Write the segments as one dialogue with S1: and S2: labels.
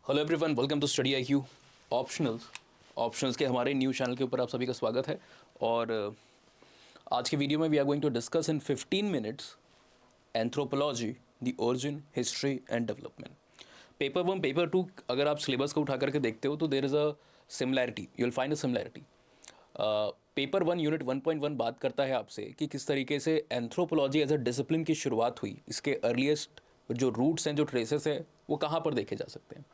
S1: Hello everyone, welcome to study IQ optionals के हमारे new channel के ऊपर आप सभी का स्वागत है। और आज के वीडियो में we are going to discuss in 15 minutes anthropology, the origin, history and development. Paper 1 paper 2 अगर आप सिलेबस को उठा करके देखते हो तो there is a similarity, you will find a similarity. Paper 1 unit 1.1 बात करता है आपसे कि किस तरीके से एंथ्रोपोलॉजी एज अ डिसिप्लिन की शुरुआत हुई, इसके अर्लीस्ट जो रूट्स हैं, जो ट्रेसेस हैं, वो कहाँ पर देखे जा सकते हैं।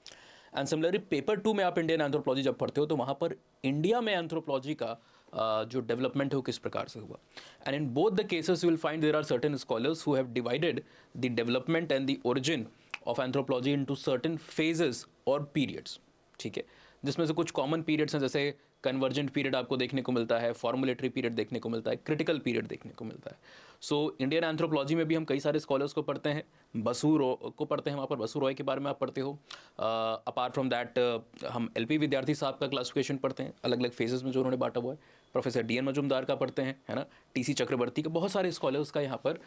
S1: एंड सिमिलरली पेपर 2 में आप इंडियन एंथ्रोपोलॉजी जब पढ़ते हो तो वहाँ पर इंडिया में एंथ्रोपोलॉजी का जो डेवलपमेंट है वो किस प्रकार से हुआ। And in both the cases you will find there are certain scholars who have divided the development and the origin of anthropology into certain phases और पीरियड्स। ठीक है, जिसमें से कुछ कॉमन पीरियड्स हैं, जैसे कन्वर्जेंट पीरियड आपको देखने को मिलता है, फॉर्मुलेटरी पीरियड देखने को मिलता है, क्रिटिकल पीरियड देखने को मिलता है। सो इंडियन एंथ्रोपोलॉजी में भी हम कई सारे स्कॉलर्स को पढ़ते हैं, बसु रॉय को पढ़ते हैं, वहाँ पर बसु रॉय के बारे में आप पढ़ते हो। अपार्ट फ्रॉम दैट हम LP विद्यार्थी साहब का क्लासिफिकेशन पढ़ते हैं, अलग अलग फेजेस में जो उन्होंने बांटा हुआ है। प्रोफेसर DN मजुमदार का पढ़ते हैं, है ना, TC चक्रवर्ती का, बहुत सारे स्कॉलर्स का यहाँ पर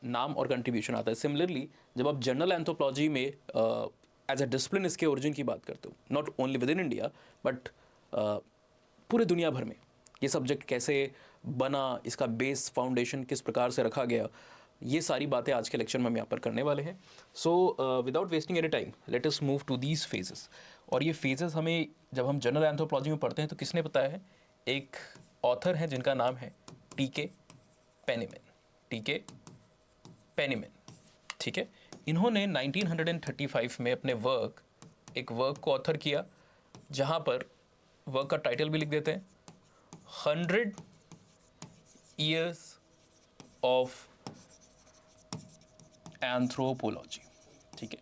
S1: नाम और कंट्रीब्यूशन आता है। सिमिलरली जब आप जनरल एंथ्रोपोलॉजी में एज अ डिसिप्लिन इसके ओरिजिन की बात करते हो, not only with in India but पूरे दुनिया भर में ये सब्जेक्ट कैसे बना, इसका बेस फाउंडेशन किस प्रकार से रखा गया, ये सारी बातें आज के लेक्चर में हम यहाँ पर करने वाले हैं। So without wasting any time let us move to these phases. और ये फेजेस हमें जब हम जनरल एंथ्रोपोलॉजी में पढ़ते हैं तो किसने बताया है? एक ऑथर है जिनका नाम है TK पेनिमैन। TK पेनिमैन, ठीक है। इन्होंने 1935 में अपने एक वर्क को ऑथर किया, जहाँ पर वर्क का टाइटल भी लिख देते हैं, 100 Years ऑफ एंथ्रोपोलॉजी। ठीक है,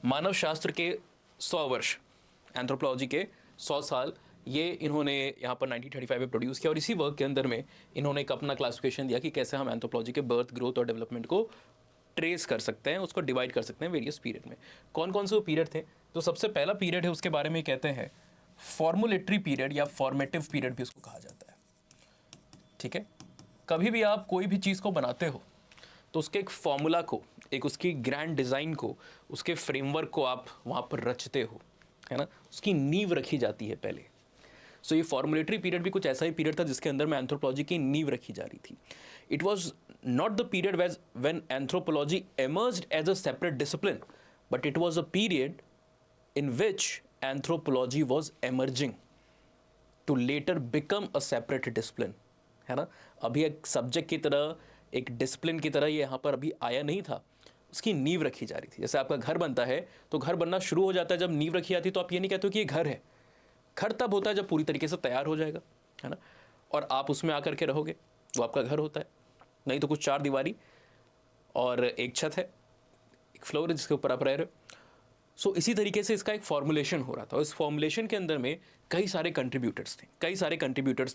S1: मानव शास्त्र के 100 वर्ष, एंथ्रोपोलॉजी के 100 साल, ये इन्होंने यहाँ पर 1935 में प्रोड्यूस किया। और इसी वर्क के अंदर में इन्होंने एक अपना क्लासिफिकेशन दिया कि कैसे हम एंथ्रोपोलॉजी के बर्थ, ग्रोथ और डेवलपमेंट को ट्रेस कर सकते हैं, उसको डिवाइड कर सकते हैं वेरियस पीरियड में। कौन कौन से वो पीरियड थे? तो सबसे पहला पीरियड है, उसके बारे में कहते हैं फॉर्मुलेटरी पीरियड या फॉर्मेटिव पीरियड भी उसको कहा जाता है। ठीक है, कभी भी आप कोई भी चीज़ को बनाते हो तो उसके एक फॉर्मूला को, एक उसकी ग्रैंड डिज़ाइन को, उसके फ्रेमवर्क को आप वहाँ पर रचते हो, है ना, उसकी नींव रखी जाती है पहले। सो ये फॉर्मुलेटरी पीरियड भी कुछ ऐसा ही पीरियड था जिसके अंदर में एंथ्रोपोलॉजी की नींव रखी जा रही थी। It was not the period when anthropology emerged as a separate discipline, but it was a period in which anthropology was emerging to later become a separate discipline, है ना। अभी एक सब्जेक्ट की तरह, एक डिसिप्लिन की तरह ये यहाँ पर अभी आया नहीं था, उसकी नींव रखी जा रही थी। जैसे आपका घर बनता है तो घर बनना शुरू हो जाता है जब नींव रखी जाती है, तो आप ये नहीं कहते हो कि ये घर है। घर तब होता है जब पूरी तरीके से तैयार हो जाएगा, है ना, और आप उसमें आकर के रहोगे, वो आपका घर होता है। नहीं तो कुछ चार दीवारी और एक छत है, एक फ्लोर है जिसके ऊपर आप रह रहे हो। सो इसी तरीके से इसका एक फॉर्मुलेशन हो रहा था, और इस फॉर्मुलेशन के अंदर में कई सारे कंट्रीब्यूटर्स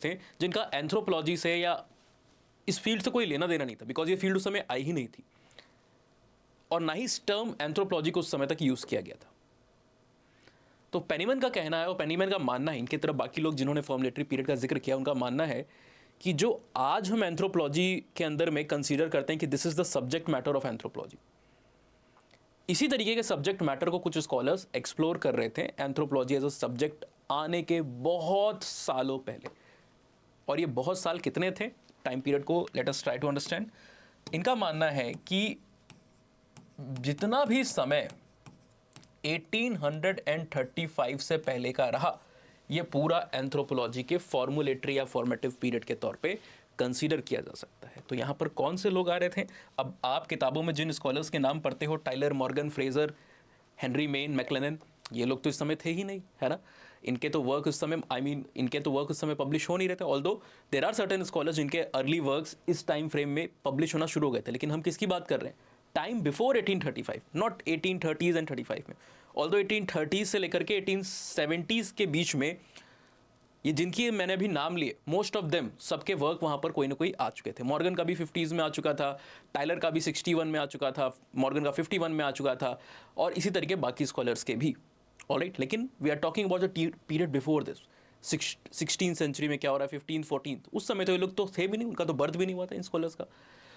S1: थे जिनका एंथ्रोपोलॉजी से या इस फील्ड से कोई लेना देना नहीं था, बिकॉज ये फील्ड उस समय आई ही नहीं थी, और ना ही इस टर्म एंथ्रोपोलॉजी को उस समय तक यूज़ किया गया था। तो पेनिमैन का कहना है, और पेनिमैन का मानना है, इनकी तरफ बाकी लोग जिन्होंने फॉर्मुलेटरी पीरियड का जिक्र किया, उनका मानना है कि जो आज हम एंथ्रोपोलॉजी के अंदर में कंसीडर करते हैं कि this is the subject matter of anthropology, इसी तरीके के सब्जेक्ट मैटर को कुछ स्कॉलर्स एक्सप्लोर कर रहे थे एंथ्रोपोलॉजी एज अ सब्जेक्ट आने के बहुत सालों पहले। और ये बहुत साल कितने थे, टाइम पीरियड को let us try to understand. इनका मानना है कि जितना भी समय 1835 से पहले का रहा, ये पूरा एंथ्रोपोलॉजी के फॉर्मुलेटरी या फॉर्मेटिव पीरियड के तौर पे कंसीडर किया जा सकता है। तो यहाँ पर कौन से लोग आ रहे थे? अब आप किताबों में जिन स्कॉलर्स के नाम पढ़ते हो, Tylor, Morgan, Frazer, Henry Maine, McLennan, ये लोग तो इस समय थे ही नहीं, है ना। इनके तो वर्क उस समय इनके तो वर्क उस समय पब्लिश हो नहीं रहे थे, although there are certain scholars जिनके अर्ली वर्क्स इस टाइम फ्रेम में पब्लिश होना शुरू हो गए थे। लेकिन हम किसकी बात कर रहे हैं? Time before 1835, not 1830s and 35 में। ऑल्दो 1830s से लेकर के 1870s के बीच में ये जिनकी मैंने अभी नाम लिए, मोस्ट ऑफ देम, सबके वर्क वहाँ पर कोई ना कोई आ चुके थे। मॉर्गन का भी 50s में आ चुका था, टाइलर का भी 61 में आ चुका था, मॉर्गन का 51 में आ चुका था, और इसी तरीके बाकी स्कॉलर्स के भी। ऑलराइट, लेकिन we are talking about the period before this. 16th century में क्या हो रहा है, 15th 14th, उस समय तो ये लोग तो थे भी नहीं, उनका तो बर्थ भी नहीं हुआ था इन स्कॉलर्स का।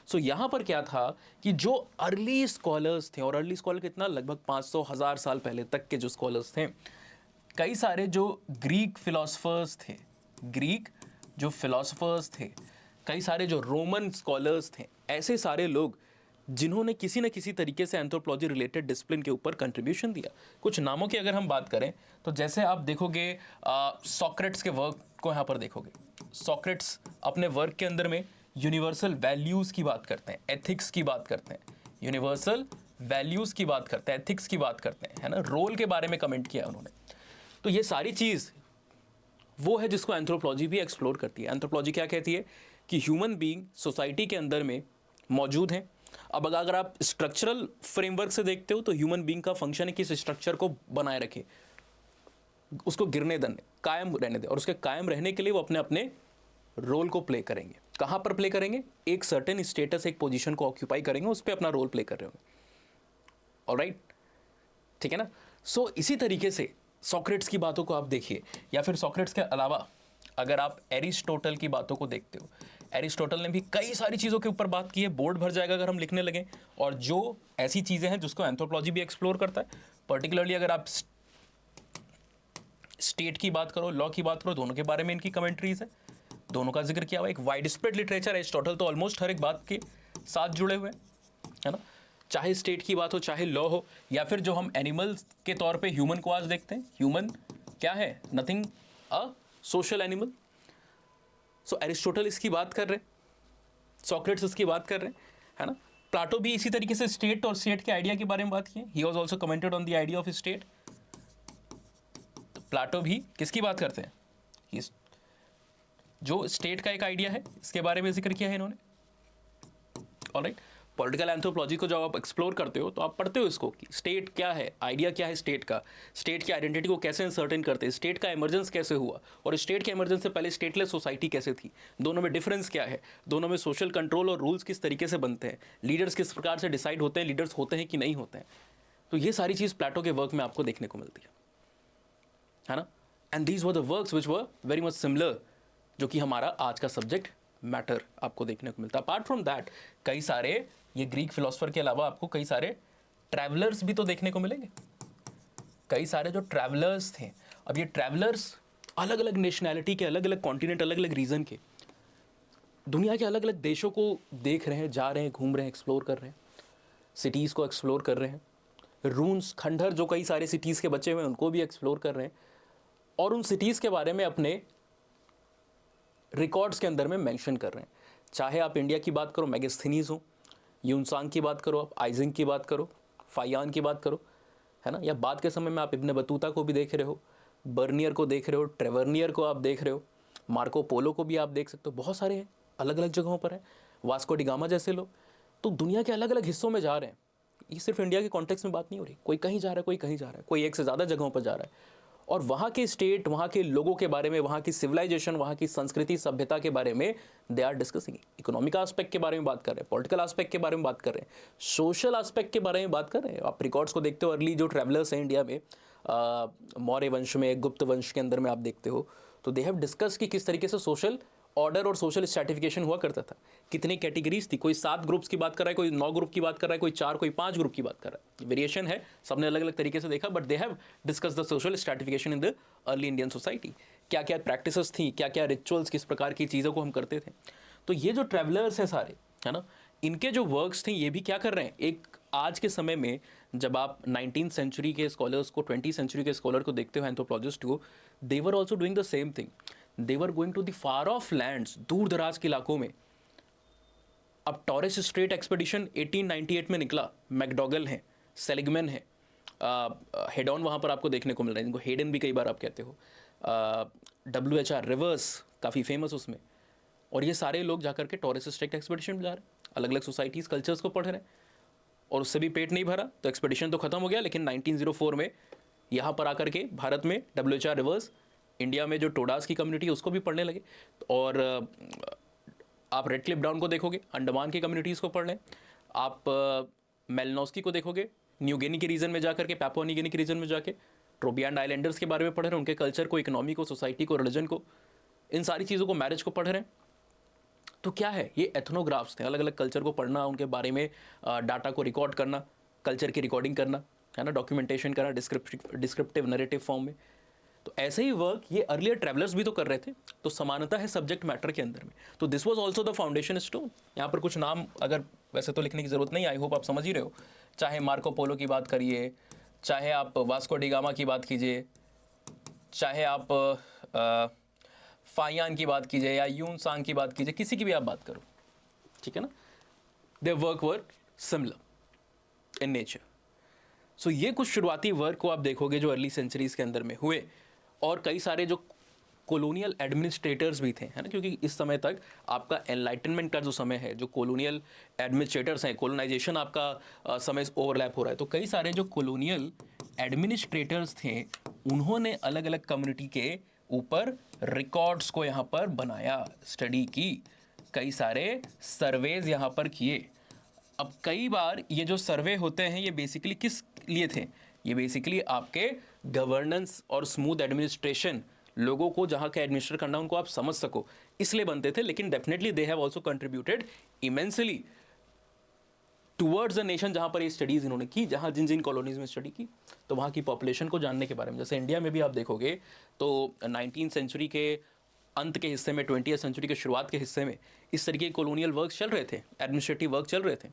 S1: सो यहाँ पर क्या था कि जो अर्ली स्कॉलर्स थे, और अर्ली स्कॉलर कितना, लगभग 500,000 साल पहले तक के जो स्कॉलर्स थे, कई सारे जो ग्रीक फिलोसफर्स थे, ग्रीक जो फिलोसफर्स थे, कई सारे जो रोमन स्कॉलर्स थे, ऐसे सारे लोग जिन्होंने किसी न किसी तरीके से एंथ्रोपोलॉजी रिलेटेड डिसिप्लिन के ऊपर कंट्रीब्यूशन दिया। कुछ नामों की अगर हम बात करें तो जैसे आप देखोगे सॉक्रेट्स के वर्क को यहाँ पर देखोगे। सॉक्रेट्स अपने वर्क के अंदर में यूनिवर्सल वैल्यूज़ की बात करते हैं, एथिक्स की बात करते हैं, यूनिवर्सल वैल्यूज़ की बात करते हैं, एथिक्स की बात करते हैं, है ना, रोल के बारे में कमेंट किया उन्होंने। तो ये सारी चीज़ वो है जिसको एंथ्रोपोलॉजी भी एक्सप्लोर करती है। एंथ्रोपोलॉजी क्या कहती है कि ह्यूमन बीइंग सोसाइटी के अंदर में मौजूद हैं। अब अगर आप स्ट्रक्चरल फ्रेमवर्क से देखते हो तो ह्यूमन बीइंग का फंक्शन है कि इस स्ट्रक्चर को बनाए रखे, उसको गिरने देने, कायम रहने दे, और उसके कायम रहने के लिए वो अपने अपने रोल को प्ले करेंगे। कहाँ पर प्ले करेंगे? एक सर्टेन स्टेटस, एक पोजीशन को ऑक्यूपाई करेंगे, उस पर अपना रोल प्ले कर रहे होंगे। ऑलराइट, ठीक है ना। सो इसी तरीके से सॉक्रेट्स की बातों को आप देखिए, या फिर सॉक्रेट्स के अलावा अगर आप एरिस्टोटल की बातों को देखते हो, एरिस्टोटल ने भी कई सारी चीज़ों के ऊपर बात की है, बोर्ड भर जाएगा अगर हम लिखने लगें। और जो ऐसी चीज़ें हैं जिसको एंथ्रोपोलॉजी भी एक्सप्लोर करता है, पर्टिकुलरली अगर आप स्टेट की बात करो, लॉ की बात करो, दोनों के बारे में इनकी कमेंट्रीज है, दोनों का जिक्र किया हुआ। एक वाइड स्प्रेड लिटरेचर है, एरिस्टोटल तो ऑलमोस्ट हर एक बात के साथ जुड़े हुए हैं, है ना, चाहे स्टेट की बात हो, चाहे लॉ हो, या फिर जो हम एनिमल्स के तौर पे ह्यूमन को आज देखते हैं। ह्यूमन क्या है? Nothing a social animal. So Aristotle इसकी बात कर रहे हैं, सॉक्रेट्स इसकी बात कर रहे हैं, है ना। प्लाटो भी इसी तरीके से स्टेट और स्टेट के आइडिया के बारे में बात किए। He was also commented on the idea of state. Plato भी किसकी बात करते हैं? जो स्टेट का एक आइडिया है, इसके बारे में जिक्र किया है इन्होंने। ऑलराइट, पॉलिटिकल एंथ्रोपोलॉजी को जब आप एक्सप्लोर करते हो तो आप पढ़ते हो इसको कि स्टेट क्या है, आइडिया क्या है स्टेट का, स्टेट की आइडेंटिटी को कैसे इंसर्टेन करते हैं, स्टेट का इमर्जेंस कैसे हुआ, और स्टेट के इमर्जेंस से पहले स्टेटलेस सोसाइटी कैसे थी, दोनों में डिफरेंस क्या है, दोनों में सोशल कंट्रोल और रूल्स किस तरीके से बनते हैं, लीडर्स किस प्रकार से डिसाइड होते हैं, लीडर्स होते हैं कि नहीं होते हैं। तो ये सारी चीज़ प्लेटो के वर्क में आपको देखने को मिलती है ना। And these were the works which were very much similar, जो कि हमारा आज का सब्जेक्ट मैटर आपको देखने को मिलता है। अपार्ट फ्रॉम दैट, कई सारे ये ग्रीक फिलोसफर के अलावा आपको कई सारे ट्रैवलर्स भी तो देखने को मिलेंगे। कई सारे जो ट्रैवलर्स थे, अब ये ट्रैवलर्स अलग अलग नेशनैलिटी के, अलग अलग कॉन्टिनेंट, अलग अलग रीजन के, दुनिया के अलग अलग देशों को देख रहे हैं, जा रहे हैं, घूम रहे हैं, एक्सप्लोर कर रहे हैं, सिटीज़ को एक्सप्लोर कर रहे हैं, रून्स, खंडहर जो कई सारे सिटीज़ के बचे हुए हैं उनको भी एक्सप्लोर कर रहे हैं, और उन सिटीज़ के बारे में अपने रिकॉर्ड्स के अंदर में मेंशन कर रहे हैं। चाहे आप इंडिया की बात करो, मेगास्थनीज हो, यूनसांग की बात करो, आप आइजिंग की बात करो, फायान की बात करो, है ना, या बाद के समय में आप इब्न बतूता को भी देख रहे हो, बर्नियर को देख रहे हो, ट्रेवर्नियर को आप देख रहे हो, मार्को पोलो को भी आप देख सकते हो। बहुत सारे हैं, अलग अलग जगहों पर हैं, वास्को डी गामा जैसे लोग। तो दुनिया के अलग अलग हिस्सों में जा रहे हैं। ये सिर्फ इंडिया के कॉन्टेक्स्ट में बात नहीं हो रही, कोई कहीं जा रहा है, कोई कहीं जा रहा है, कोई एक से ज़्यादा जगहों पर जा रहा है, और वहाँ के स्टेट, वहाँ के लोगों के बारे में, वहाँ की सिविलाइजेशन, वहाँ की संस्कृति, सभ्यता के बारे में they are discussing. Economic aspect के बारे में बात कर रहे हैं, पॉलिटिकल एस्पेक्ट के बारे में बात कर रहे हैं, सोशल एस्पेक्ट के बारे में बात कर रहे हैं। आप रिकॉर्ड्स को देखते हो, अर्ली जो ट्रैवलर्स हैं इंडिया में, मौर्य वंश में, गुप्त वंश के अंदर में आप देखते हो, तो दे हैव डिस्कस कि किस तरीके से सोशल ऑर्डर और सोशल स्ट्रैटिफिकेशन हुआ करता था, कितनी कैटेगरीज थी, कोई 7 ग्रुप्स की बात कर रहा है, कोई 9 ग्रुप की बात कर रहा है, कोई 4, कोई 5 ग्रुप की बात कर रहा है। वेरिएशन है, सबने अलग अलग तरीके से देखा, but they have discuss the social stratification in the early Indian society. क्या क्या प्रैक्टिसेस थी, क्या क्या रिचुअल्स, किस प्रकार की चीज़ों को हम करते थे। तो ये जो ट्रैवलर्स हैं सारे, है ना, इनके जो वर्क्स थे ये भी क्या कर रहे हैं, एक आज के समय में जब आप 19th सेंचुरी के स्कॉलर्स को, 20th सेंचुरी के स्कॉलर को देखते हो, एंथ्रोपोलॉजिस्ट को, they were also doing the same thing. They were going to the far off lands, दूर दराज के इलाकों में। अब टॉरेस स्ट्रेट एक्सपेडिशन 1898 में निकला, मैकडॉगल है, सेलिगमैन है, हेडॉन वहाँ पर आपको देखने को मिल रहा है, जिनको हेडन भी कई बार आप कहते हो, WHR रिवर्स काफ़ी फेमस उसमें। और ये सारे लोग जाकर के टॉरेस स्ट्रेट एक्सपेडिशन में जा रहे हैं, अलग अलग सोसाइटीज़, कल्चर्स को पढ़ रहे हैं, और उससे भी पेट नहीं भरा तो एक्सपेडिशन तो ख़त्म हो गया। लेकिन 1904 में यहाँ पर आकर के भारत में WHR रिवर्स, इंडिया में जो टोडास की कम्युनिटी है उसको भी पढ़ने लगे। और आप रेडक्लिफ ब्राउन को देखोगे, अंडमान की कम्युनिटीज़ को पढ़ लें। आप मेलनोस्की को देखोगे, न्यू गिनी के रीजन में जाकर के, पैपुआ न्यू गिनी के रीजन में जाके ट्रोबियान आइलैंडर्स के बारे में पढ़ रहे हैं, उनके कल्चर को, इकोनॉमी को, सोसाइटी को, रिलीजन को, इन सारी चीज़ों को, मैरिज को पढ़ रहे हैं। तो क्या है, ये एथनोग्राफ्स थे, अलग अलग कल्चर को पढ़ना, उनके बारे में डाटा को रिकॉर्ड करना, कल्चर की रिकॉर्डिंग करना, है ना, डॉक्यूमेंटेशन करना डिस्क्रिप्टिव नरेटिव फॉर्म में। तो ऐसे ही वर्क ये अर्लियर ट्रैवलर्स भी तो कर रहे थे, तो समानता है सब्जेक्ट मैटर के अंदर में। तो this was also the foundation stone. यहाँ पर कुछ नाम अगर वैसे तो लिखने की ज़रूरत नहीं, आई होप आप समझ ही रहे हो, चाहे मार्को पोलो की बात करिए, चाहे आप वास्को डी गामा की बात कीजिए, चाहे आप फायान की बात कीजिए या यून सांग की बात कीजिए, किसी की भी आप बात करो, ठीक है ना, their work were similar in nature. So ये कुछ शुरुआती वर्क को आप देखोगे जो अर्ली सेंचुरीज़ के अंदर में हुए, और कई सारे जो कॉलोनियल एडमिनिस्ट्रेटर्स भी थे, है ना, क्योंकि इस समय तक आपका एनलाइटनमेंट का जो समय है, जो कॉलोनियल एडमिनिस्ट्रेटर्स हैं, कॉलोनाइजेशन आपका समय ओवरलैप हो रहा है, तो कई सारे जो कॉलोनियल एडमिनिस्ट्रेटर्स थे उन्होंने अलग अलग कम्युनिटी के ऊपर रिकॉर्ड्स को यहाँ पर बनाया, स्टडी की, कई सारे सर्वेज यहाँ पर किए। अब कई बार ये जो सर्वे होते हैं ये बेसिकली किस लिए थे, ये बेसिकली आपके गवर्नेंस और स्मूथ एडमिनिस्ट्रेशन, लोगों को जहाँ का एडमिनिस्ट्रेट करना उनको आप समझ सको, इसलिए बनते थे। लेकिन definitely they have also contributed immensely towards the nation, जहाँ पर ये स्टडीज़ इन्होंने की, जहाँ जिन जिन कॉलोनीज़ में स्टडी की, तो वहाँ की पॉपुलेशन को जानने के बारे में। जैसे इंडिया में भी आप देखोगे तो 19वीं सेंचुरी के अंत के हिस्से में, 20वीं सेंचुरी के शुरुआत के हिस्से में इस तरीके के कॉलोनियल वर्क चल रहे थे, एडमिनिस्ट्रेटिव वर्क चल रहे थे।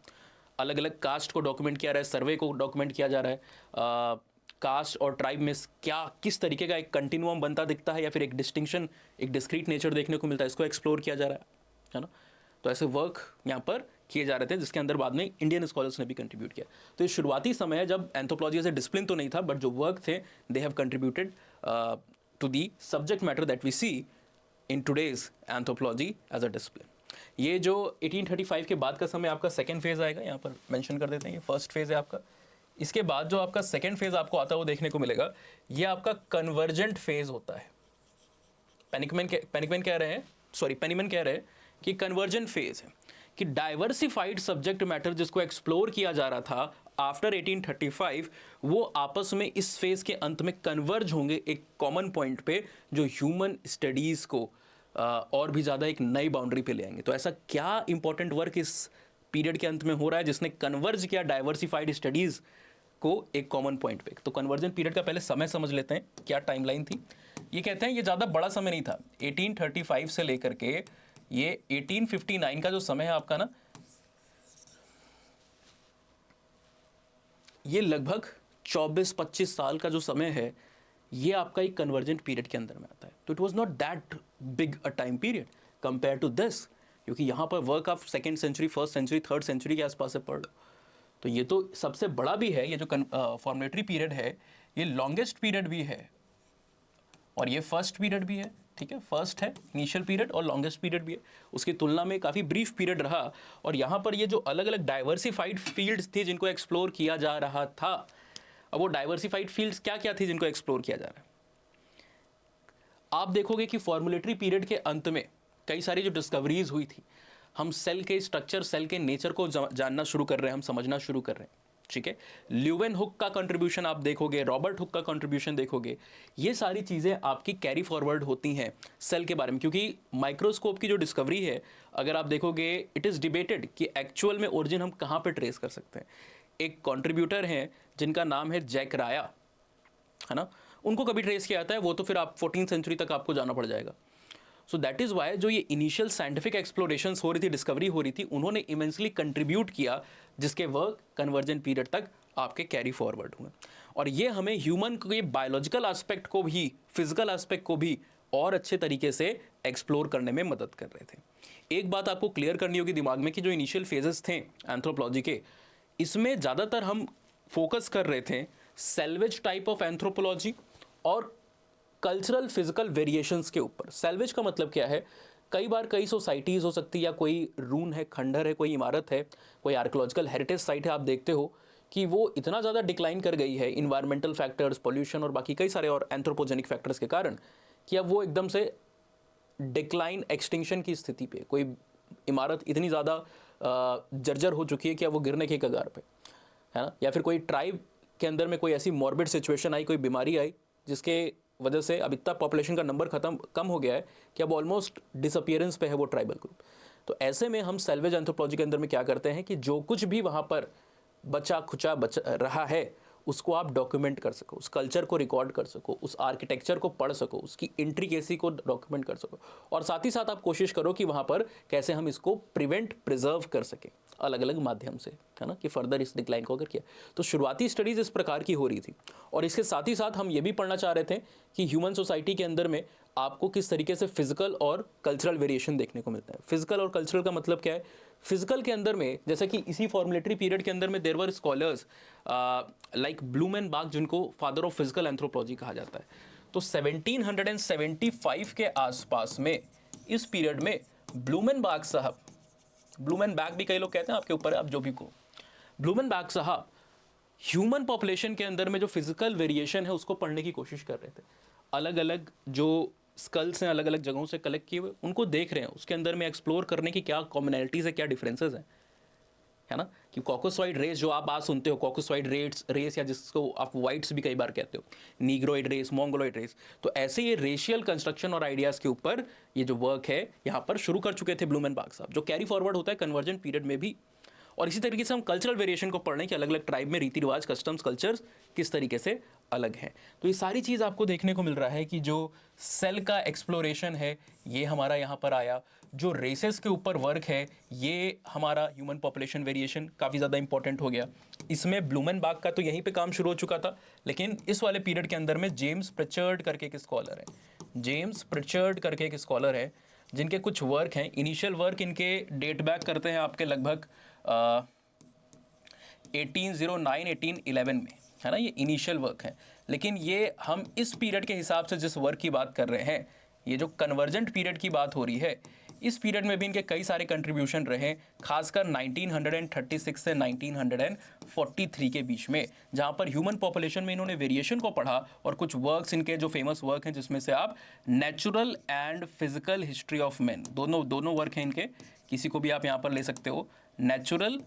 S1: अलग अलग कास्ट को डॉक्यूमेंट किया रहा है, सर्वे को डॉक्यूमेंट किया जा रहा है, कास्ट और ट्राइब में क्या किस तरीके का एक कंटिन्यूम बनता दिखता है या फिर एक डिस्टिंक्शन, एक डिस्क्रीट नेचर देखने को मिलता है, इसको एक्सप्लोर किया जा रहा है ना। तो ऐसे वर्क यहाँ पर किए जा रहे थे, जिसके अंदर बाद में इंडियन स्कॉलर्स ने भी कंट्रीब्यूट किया। तो ये शुरुआती समय है जब एंथ्रोपोलॉजी एज ए डिसिप्लिन तो नहीं था, बट जो वर्क थे they have contributed to the subject matter that we see in today's anthropology as a discipline. ये जो 1835 के बाद का समय आपका सेकेंड फेज़ आएगा, यहाँ पर मेंशन कर देते हैं, ये फर्स्ट फेज़ है आपका। इसके बाद जो आपका सेकेंड फेज़ आपको आता है वो देखने को मिलेगा, ये आपका कन्वर्जेंट फेज़ होता है। पेनिकमैन कह रहे हैं, सॉरी पेनीमैन कह रहे हैं कि कन्वर्जेंट फेज़ है, कि डाइवर्सिफाइड सब्जेक्ट मैटर जिसको एक्सप्लोर किया जा रहा था आफ्टर 1835, वो आपस में इस फेज़ के अंत में कन्वर्ज होंगे एक कॉमन पॉइंट पे, जो ह्यूमन स्टडीज़ को और भी ज़्यादा एक नई बाउंड्री पे ले आएंगे। तो ऐसा क्या इंपॉर्टेंट वर्क इस पीरियड के अंत में हो रहा है जिसने कन्वर्ज किया डाइवर्सिफाइड स्टडीज़ को एक कॉमन पॉइंट पे। तो कन्वर्जन पीरियड का पहले समय समझ लेते हैं, क्या टाइमलाइन थी। ये कहते हैं ये ज़्यादा बड़ा समय नहीं था, 1835 से लेकर के ये 1859 का जो समय है आपका ना, ये लगभग 24-25 साल का जो समय है, ये आपका एक कन्वर्जेंट पीरियड के अंदर में आता है। तो it was not that big a time period compare to this, क्योंकि यहाँ पर वर्क आप second century, first century, third century के आसपास से पढ़ लो। तो ये तो सबसे बड़ा भी है, ये जो फॉर्मुलेटरी पीरियड है ये लॉन्गेस्ट पीरियड भी है, और ये फर्स्ट पीरियड भी है, ठीक है, फर्स्ट है इनिशियल पीरियड और लॉन्गेस्ट पीरियड भी है, उसकी तुलना में काफ़ी ब्रीफ पीरियड रहा। और यहाँ पर ये जो अलग अलग डाइवर्सिफाइड फील्ड्स थी जिनको एक्सप्लोर किया जा रहा था, अब वो डाइवर्सिफाइड फील्ड्स क्या क्या थी जिनको एक्सप्लोर किया जा रहा है। आप देखोगे कि फॉर्मुलेटरी पीरियड के अंत में कई सारी जो डिस्कवरीज हुई थी, हम सेल के स्ट्रक्चर, सेल के नेचर को जानना शुरू कर रहे हैं, हम समझना शुरू कर रहे हैं, ठीक है। ल्यूवेन हुक का कंट्रीब्यूशन आप देखोगे, रॉबर्ट हुक का कंट्रीब्यूशन देखोगे, ये सारी चीज़ें आपकी कैरी फॉरवर्ड होती हैं सेल के बारे में। क्योंकि माइक्रोस्कोप की जो डिस्कवरी है, अगर आप देखोगे, इट इज़ डिबेटेड कि एक्चुअल में ओरिजिन हम कहाँ पे ट्रेस कर सकते हैं। एक कंट्रीब्यूटर हैं जिनका नाम है जैक राया, है ना, उनको कभी ट्रेस किया जाता है, वो तो फिर आप 14वीं सेंचुरी तक आपको जाना पड़ जाएगा। सो दैट इज़ वाई जो ये इनिशियल साइंटिफिक एक्सप्लोरेशंस हो रही थी, डिस्कवरी हो रही थी, उन्होंने इमेंसली कंट्रीब्यूट किया, जिसके वर्क कन्वर्जेंट पीरियड तक आपके कैरी फॉरवर्ड हुए। और ये हमें ह्यूमन के बायोलॉजिकल एस्पेक्ट को भी, फिजिकल एस्पेक्ट को भी और अच्छे तरीके से एक्सप्लोर करने में मदद कर रहे थे। एक बात आपको क्लियर करनी होगी दिमाग में कि जो इनिशियल फेजेस थे एंथ्रोपोलॉजी के, इसमें ज़्यादातर हम फोकस कर रहे थे सेल्वेज टाइप ऑफ एंथ्रोपोलॉजी और कल्चरल फिजिकल वेरिएशंस के ऊपर। सेल्वेज का मतलब क्या है, कई बार कई सोसाइटीज़ हो सकती है, या कोई रून है, खंडर है, कोई इमारत है, कोई आर्कोलॉजिकल हेरिटेज साइट है, आप देखते हो कि वो इतना ज़्यादा डिक्लाइन कर गई है इन्वायरमेंटल फैक्टर्स, पोल्यूशन और बाकी कई सारे और एंथ्रोपोजेनिक फैक्टर्स के कारण, कि अब वो एकदम से डिक्लाइन, एक्सटिंक्शन की स्थिति पे, कोई इमारत इतनी ज़्यादा जर्जर हो चुकी है कि अब वो गिरने के कगार पे, है ना। या फिर कोई ट्राइब के अंदर में कोई ऐसी मॉर्बिड सिचुएशन आई, कोई बीमारी आई, जिसके वजह से अब इतना पॉपुलेशन का नंबर कम हो गया है कि अब ऑलमोस्ट डिसअपियरेंस पे है वो ट्राइबल ग्रुप। तो ऐसे में हम सैल्वेज एंथ्रोपोलॉजी के अंदर में क्या करते हैं कि जो कुछ भी वहाँ पर बचा खुचा बच रहा है उसको आप डॉक्यूमेंट कर सको, उस कल्चर को रिकॉर्ड कर सको, उस आर्किटेक्चर को पढ़ सको, उसकी इंट्रिकेसी को डॉक्यूमेंट कर सको, और साथ ही साथ आप कोशिश करो कि वहाँ पर कैसे हम इसको प्रिजर्व कर सकें अलग अलग माध्यम से, है ना, कि फर्दर इस डिक्लाइन को अगर किया। तो शुरुआती स्टडीज़ इस प्रकार की हो रही थी, और इसके साथ ही साथ हम ये भी पढ़ना चाह रहे थे कि ह्यूमन सोसाइटी के अंदर में आपको किस तरीके से फिजिकल और कल्चरल वेरिएशन देखने को मिलता है। फिजिकल और कल्चरल का मतलब क्या है? फिजिकल के अंदर में जैसे कि इसी फॉर्मुलेटरी पीरियड के अंदर में देयर वर स्कॉलर्स लाइक ब्लूमेनबार्ग, जिनको फादर ऑफ फिजिकल एंथ्रोपोलॉजी कहा जाता है। तो 1775 के आसपास में इस पीरियड में ब्लूमेनबार्ग साहब, ब्लूमेनबर्ग भी कई लोग कहते हैं, आपके ऊपर है, आप जो भी को, ब्लूमेनबर्ग साहब ह्यूमन पॉपुलेशन के अंदर में जो फिजिकल वेरिएशन है उसको पढ़ने की कोशिश कर रहे थे। अलग अलग जो स्कल्स हैं अलग अलग जगहों से कलेक्ट किए हुए, उनको देख रहे हैं, उसके अंदर में एक्सप्लोर करने की क्या कॉमनैलिटीज़ है, क्या डिफरेंसेस हैं, है ना। कि कॉकसॉइड रेस जो आप बात सुनते हो, कॉकसॉइड रेस या जिसको आप वाइट्स भी कई बार कहते हो, नीग्रोइड रेस, मोंगोलॉइड रेस, तो ऐसे ये रेशियल कंस्ट्रक्शन और आइडियाज़ के ऊपर ये जो वर्क है यहाँ पर शुरू कर चुके थे ब्लूमेनबर्ग साहब, जो कैरी फॉरवर्ड होता है कन्वर्जेंट पीरियड में भी। और इसी तरीके से हम कल्चरल वेरिएशन को पढ़ रहे हैं कि अलग अलग ट्राइब में रीति रिवाज, कस्टम्स, कल्चर्स किस तरीके से अलग हैं। तो ये सारी चीज़ आपको देखने को मिल रहा है कि जो सेल का एक्सप्लोरेशन है ये हमारा यहाँ पर आया, जो रेसेस के ऊपर वर्क है ये हमारा ह्यूमन पॉपुलेशन वेरिएशन काफ़ी ज़्यादा इंपॉर्टेंट हो गया। इसमें ब्लूमेनबर्ग का तो यहीं पे काम शुरू हो चुका था, लेकिन इस वाले पीरियड के अंदर में जेम्स प्रिचर्ड करके एक स्कॉलर है, जेम्स प्रिचर्ड करके एक स्कॉलर है, जिनके कुछ वर्क हैं, इनिशियल वर्क इनके डेट बैक करते हैं आपके लगभग 1809-1811 में, है ना, ये इनिशियल वर्क है। लेकिन ये हम इस पीरियड के हिसाब से जिस वर्क की बात कर रहे हैं, ये जो कन्वर्जेंट पीरियड की बात हो रही है, इस पीरियड में भी इनके कई सारे कंट्रीब्यूशन रहे, खासकर 1936 से 1943 के बीच में, जहाँ पर ह्यूमन पॉपुलेशन में इन्होंने वेरिएशन को पढ़ा। और कुछ वर्क्स इनके जो फेमस वर्क हैं, जिसमें से आप natural and physical history of man, दोनों वर्क हैं इनके, किसी को भी आप यहाँ पर ले सकते हो, नेचुरल